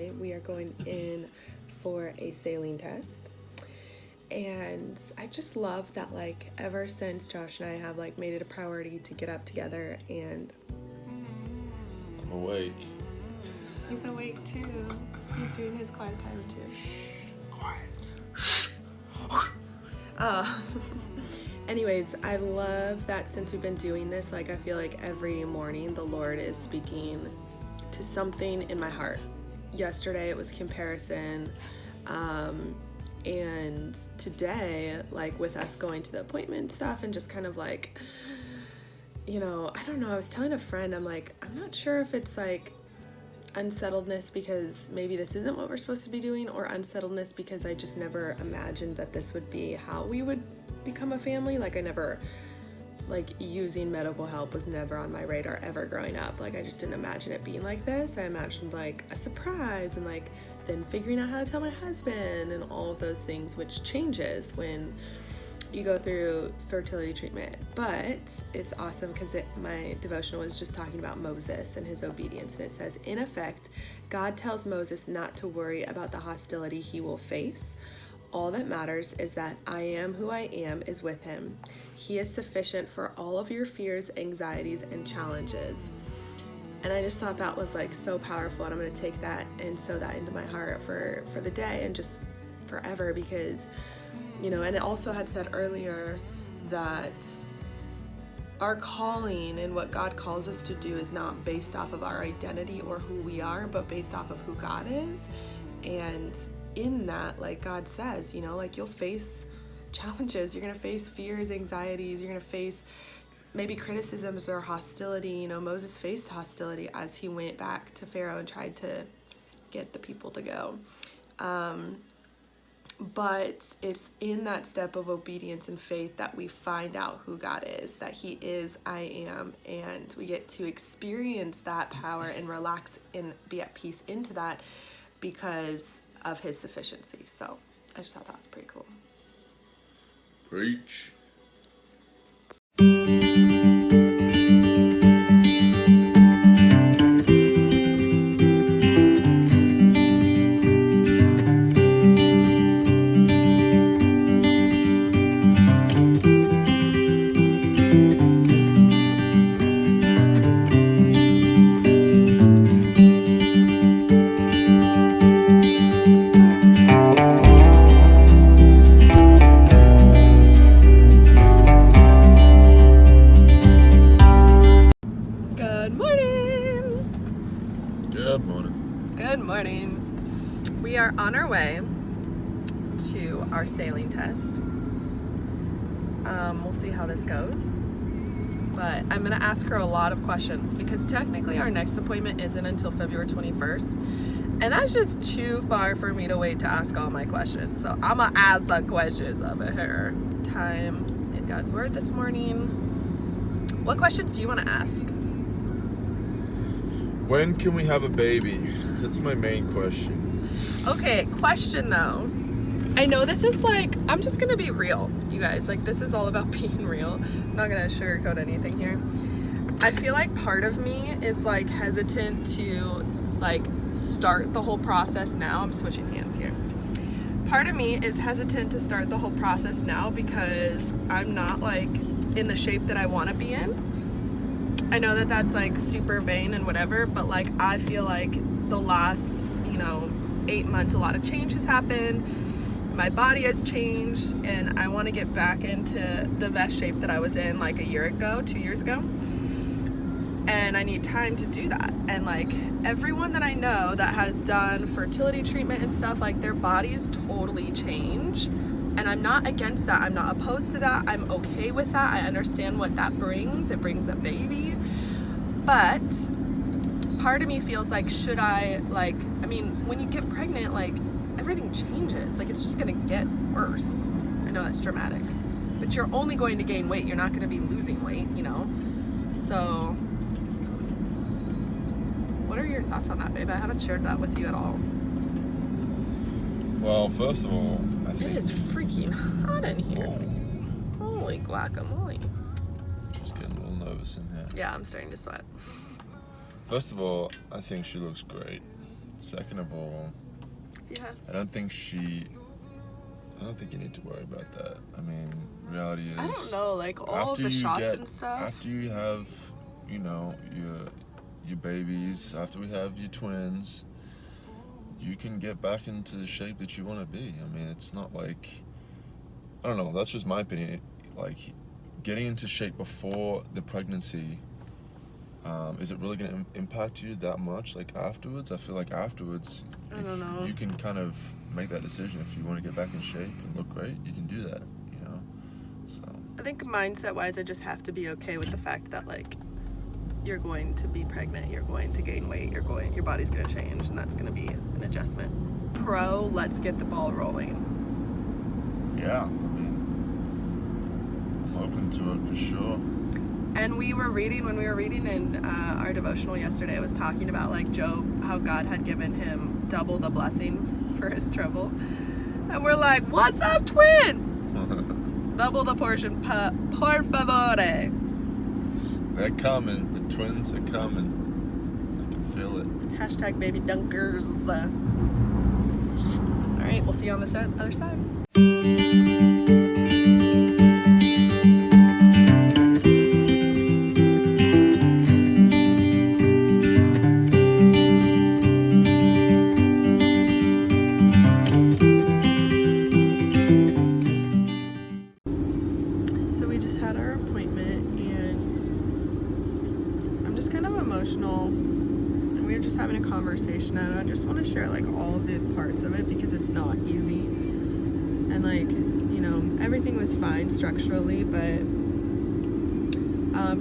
Wednesday, we are going in for a saline test. And I just love that, like, ever since Josh and I have, like, made it a priority to get up together, and I'm awake. he's awake too. He's doing his quiet time too. Quiet. Anyways, I love that since we've been doing this, like, I feel like every morning the Lord is speaking to something in my heart. Yesterday it was comparison. And today, like, with us going to the appointment stuff and just kind of like, you know, I don't know, I was telling a friend, I'm like, I'm not sure if it's like unsettledness because maybe this isn't what we're supposed to be doing, or unsettledness because I just never imagined that this would be how we would become a family. Like, I never, like, using medical help was never on my radar ever growing up. Like, I just didn't imagine it being like this. I imagined like a surprise and like then figuring out how to tell my husband and all of those things, which changes when you go through fertility treatment. But it's awesome because my devotional was just talking about Moses and his obedience, and it says, in effect, God tells Moses not to worry about the hostility he will face. All that matters is that I am who I am is with him. He is sufficient for all of your fears, anxieties, and challenges. And I just thought that was like so powerful, and I'm going to take that and sow that into my heart for the day and just forever, because, you know, and it also had said earlier that our calling and what God calls us to do is not based off of our identity or who we are, but based off of who God is. And in that, like God says, you know, like, you'll face challenges, you're going to face fears, anxieties, you're going to face maybe criticisms or hostility. You know, Moses faced hostility as he went back to Pharaoh and tried to get the people to go. But it's in that step of obedience and faith that we find out who God is, that he is I am, and we get to experience that power and relax and be at peace into that because of his sufficiency. So I just thought that was pretty cool. Preach. Good morning. We are on our way to our saline test. We'll see how this goes. But I'm going to ask her a lot of questions because technically our next appointment isn't until February 21st. And that's just too far for me to wait to ask all my questions. So I'm going to ask the questions of her. Time in God's Word this morning. What questions do you want to ask? When can we have a baby? That's my main question. Okay, question though. I know this is like, I'm just gonna be real, you guys. Like, this is all about being real. I'm not gonna sugarcoat anything here. I feel like part of me is like hesitant to like start the whole process now. I'm switching hands here. Part of me is hesitant to start the whole process now because I'm not like in the shape that I want to be in. I know that that's like super vain and whatever, but like I feel like the last, 8 months, a lot of change has happened. My body has changed, and I want to get back into the best shape that I was in like a year ago, 2 years ago. And I need time to do that. And like everyone that I know that has done fertility treatment and stuff, like their bodies totally change. And I'm not against that. I'm not opposed to that. I'm okay with that. I understand what that brings. It brings a baby. But part of me feels like, should I, when you get pregnant, like everything changes. Like it's just going to get worse. I know that's dramatic. But you're only going to gain weight. You're not going to be losing weight, So what are your thoughts on that, babe? I haven't shared that with you at all. Well, first of all, I think... It is freaking hot in here. Oh. Holy guacamole. Just getting a little nervous in here. Yeah, I'm starting to sweat. First of all, I think she looks great. second of all, Yes. I don't think you need to worry about that. I mean, reality is, I don't know, like all of the shots and stuff. After you have, you know, your babies, after we have your twins, you can get back into the shape that you want to be. I mean, it's not like, I don't know, that's just my opinion. Like, getting into shape before the pregnancy, is it really going to impact you that much, like, afterwards? I feel like afterwards, I don't know. you can kind of make that decision. If you want to get back in shape and look great, you can do that, you know? So I think mindset-wise, I just have to be okay with the fact that, like, you're going to be pregnant, you're going to gain weight, your body's going to change, and that's going to be an adjustment. Let's get the ball rolling. Yeah, I mean, I'm open to it for sure. And when we were reading in our devotional yesterday, it was talking about, like, Job, how God had given him double the blessing for his trouble. And we're like, what's up, twins? Double the portion, por favore. They're coming. The twins are coming. I can feel it. Hashtag baby dunkers. All right, we'll see you on the other side. So we just had our appointment, and I'm just kind of emotional. And we were just having a conversation, and I just want to share, like, all of the parts of it because it's not easy. And, like, you know, everything was fine structurally, but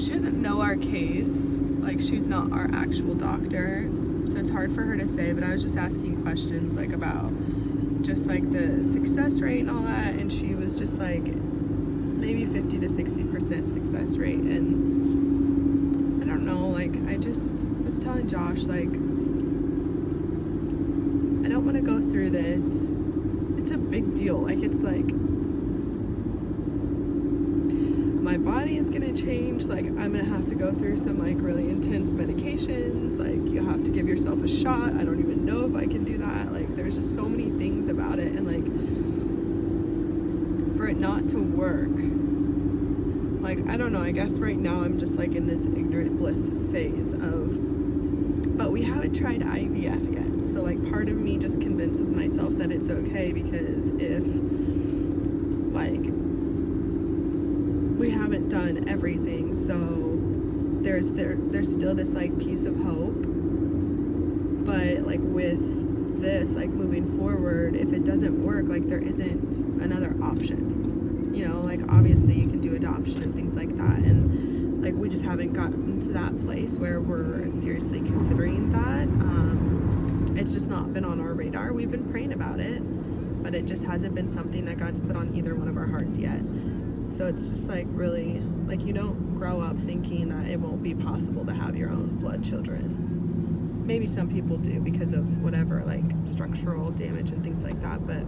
she doesn't know our case. Like, she's not our actual doctor, so it's hard for her to say. But I was just asking questions, like, about just, like, the success rate and all that, and she was just like, maybe 50 to 60% success rate. And I don't know, like, I just was telling Josh, like, I don't want to go through this. It's a big deal. Like, it's like my body is gonna change. Like, I'm gonna have to go through some, like, really intense medications. Like, you have to give yourself a shot. I don't even know if I can do that. Like, there's just so many things about it, and, like, for it not to work, like, I don't know, I guess right now I'm just, like, in this ignorant bliss phase of, but we haven't tried IVF yet. So, like, part of me just convinces myself that it's okay, because if, like, we haven't done everything, so there's still this, like, piece of hope. But, like, with this, like, moving forward, if it doesn't work, like, there isn't another option, you know? Like, obviously you can do adoption and things like that, and, like, we just haven't gotten to that place where we're seriously considering that. It's just not been on our radar. We've been praying about it, but it just hasn't been something that God's put on either one of our hearts yet. So it's just, like, really, like, you don't grow up thinking that it won't be possible to have your own blood children. Maybe some people do because of whatever, like, structural damage and things like that, but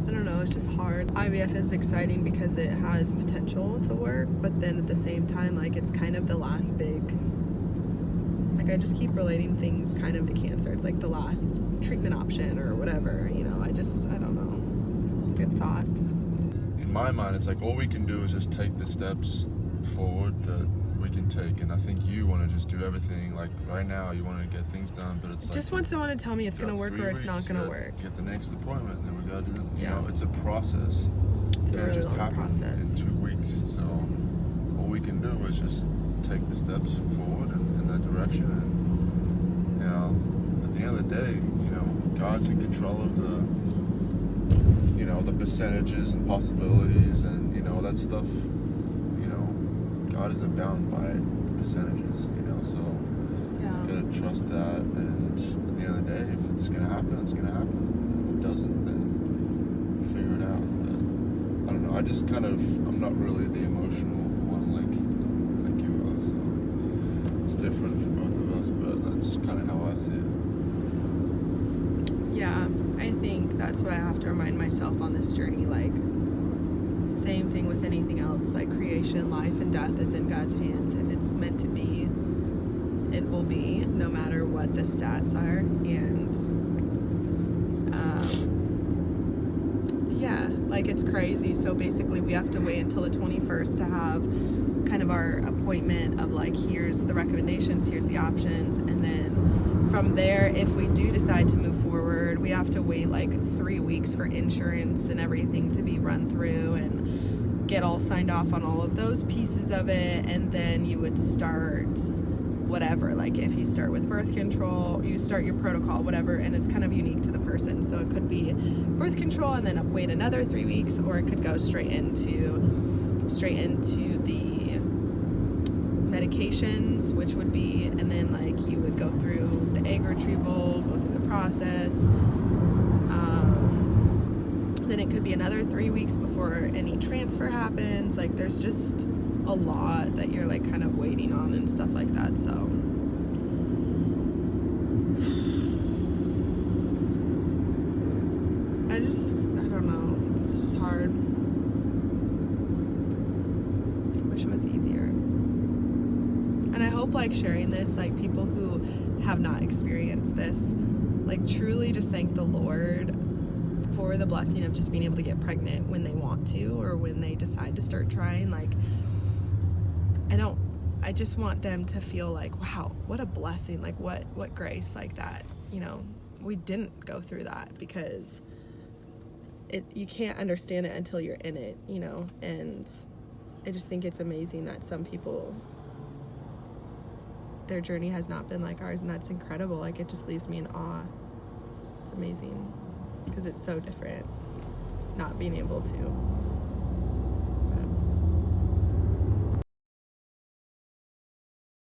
I don't know, it's just hard. IVF is exciting because it has potential to work, but then at the same time, like, it's kind of the last big, like, I just keep relating things kind of to cancer. It's like the last treatment option or whatever, you know. I don't know. Good thoughts. In my mind, it's like all we can do is just take the steps forward that we can take, and I think you want to just do everything. Like, right now you want to get things done, but it's like, just want someone to tell me it's going to work or it's not going to work. Get the next appointment, and then we got to do it. Yeah. You know, it's a process. It's a really just long happen process. in 2 weeks. So all we can do is just take the steps forward in that direction, and, you know, at the end of the day, you know, God's in control of the, you know, the percentages and possibilities, and, you know, that stuff. You know, God isn't bound by the percentages, you know, so you gotta trust that, and at the end of the day, if it's gonna happen, it's gonna happen, and if it doesn't, then figure it out. But I don't know, I'm not really the emotional one like you are, so it's different for both of us, but that's kind of how I see it. Yeah, I think that's what I have to remind myself on this journey. Like, same thing with anything else. Like, creation, life, and death is in God's hands. If it's meant to be, it will be, no matter what the stats are. And yeah, like, it's crazy. So basically we have to wait until the 21st to have kind of our appointment of like, here's the recommendations, here's the options, and then from there, if we do decide to move forward, we have to wait like 3 weeks for insurance and everything to be run through and get all signed off on all of those pieces of it. And then you would start whatever, like if you start with birth control, you start your protocol, whatever, and it's kind of unique to the person. So it could be birth control and then wait another 3 weeks, or it could go straight into the medications, which would be, and then like you would go through the egg retrieval, go through the process. Then it could be another 3 weeks before any transfer happens. Like, there's just a lot that you're like kind of waiting on and stuff like that. So I don't know, it's just hard. I wish it was easier. And I hope, like, sharing this, like, people who have not experienced this, like, truly just thank the Lord for the blessing of just being able to get pregnant when they want to, or when they decide to start trying. Like, I just want them to feel like, wow, what a blessing, like what grace, like that, you know, we didn't go through that, because you can't understand it until you're in it, you know. And I just think it's amazing that some people, their journey has not been like ours, and that's incredible. Like, it just leaves me in awe. It's amazing, because it's so different not being able to.